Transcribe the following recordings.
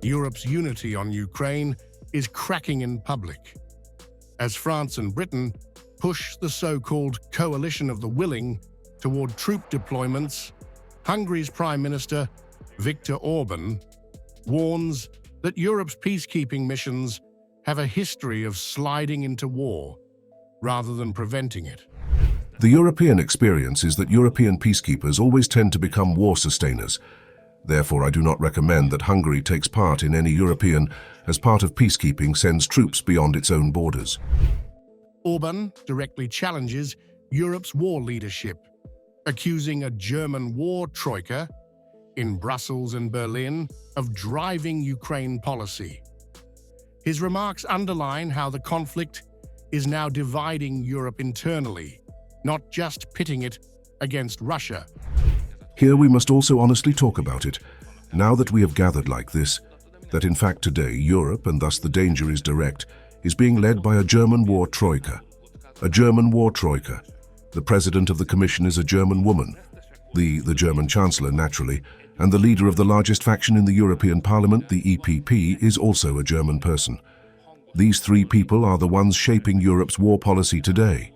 Europe's unity on Ukraine is cracking in public, as France and Britain push the so-called coalition of the willing toward troop deployments. Hungary's Prime Minister, Viktor Orban, warns that Europe's peacekeeping missions have a history of sliding into war rather than preventing it. The European experience is that European peacekeepers always tend to become war sustainers. Therefore, I do not recommend that Hungary takes part in any European, as part of peacekeeping, sends troops beyond its own borders. Orban directly challenges Europe's war leadership, accusing a German war troika in Brussels and Berlin of driving Ukraine policy. His remarks underline how the conflict is now dividing Europe internally, not just pitting it against Russia. Here we must also honestly talk about it, now that we have gathered like this, that in fact today Europe, and thus the danger is direct, is being led by a German war troika. A German war troika. The president of the Commission is a German woman, the German Chancellor naturally, and the leader of the largest faction in the European Parliament, the EPP, is also a German person. These three people are the ones shaping Europe's war policy today.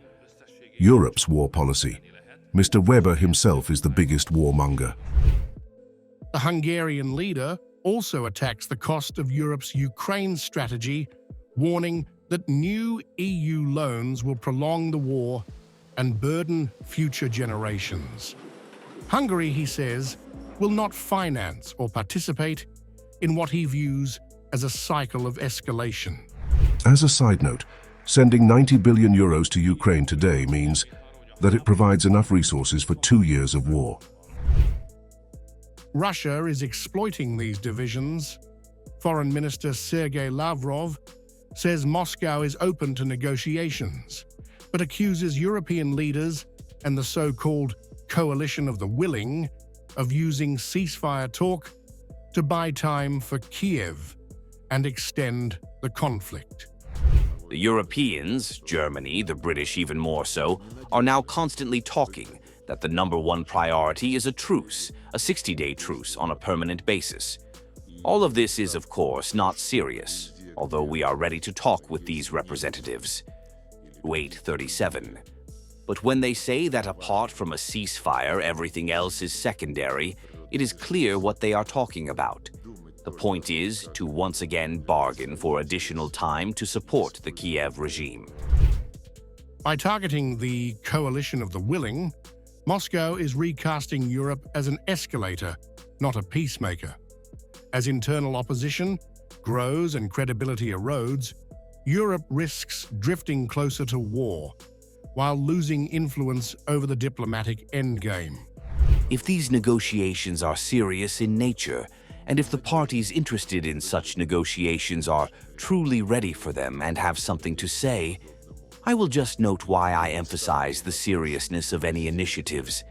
Europe's war policy. Mr. Weber himself is the biggest warmonger. The Hungarian leader also attacks the cost of Europe's Ukraine strategy, warning that new EU loans will prolong the war and burden future generations. Hungary, he says, will not finance or participate in what he views as a cycle of escalation. As a side note, sending 90 billion euros to Ukraine today means that it provides enough resources for 2 years of war. Russia is exploiting these divisions. Foreign Minister Sergei Lavrov says Moscow is open to negotiations, but accuses European leaders and the so-called coalition of the willing of using ceasefire talk to buy time for Kiev and extend the conflict. The Europeans, Germany, the British even more so, are now constantly talking that the #1 priority is a truce, a 60-day truce on a permanent basis. All of this is, of course, not serious, although we are ready to talk with these representatives. Wait 37. But when they say that apart from a ceasefire, everything else is secondary, it is clear what they are talking about. The point is to once again bargain for additional time to support the Kiev regime. By targeting the coalition of the willing, Moscow is recasting Europe as an escalator, not a peacemaker. As internal opposition grows and credibility erodes, Europe risks drifting closer to war, while losing influence over the diplomatic endgame. If these negotiations are serious in nature, and if the parties interested in such negotiations are truly ready for them and have something to say, I will just note why I emphasize the seriousness of any initiatives.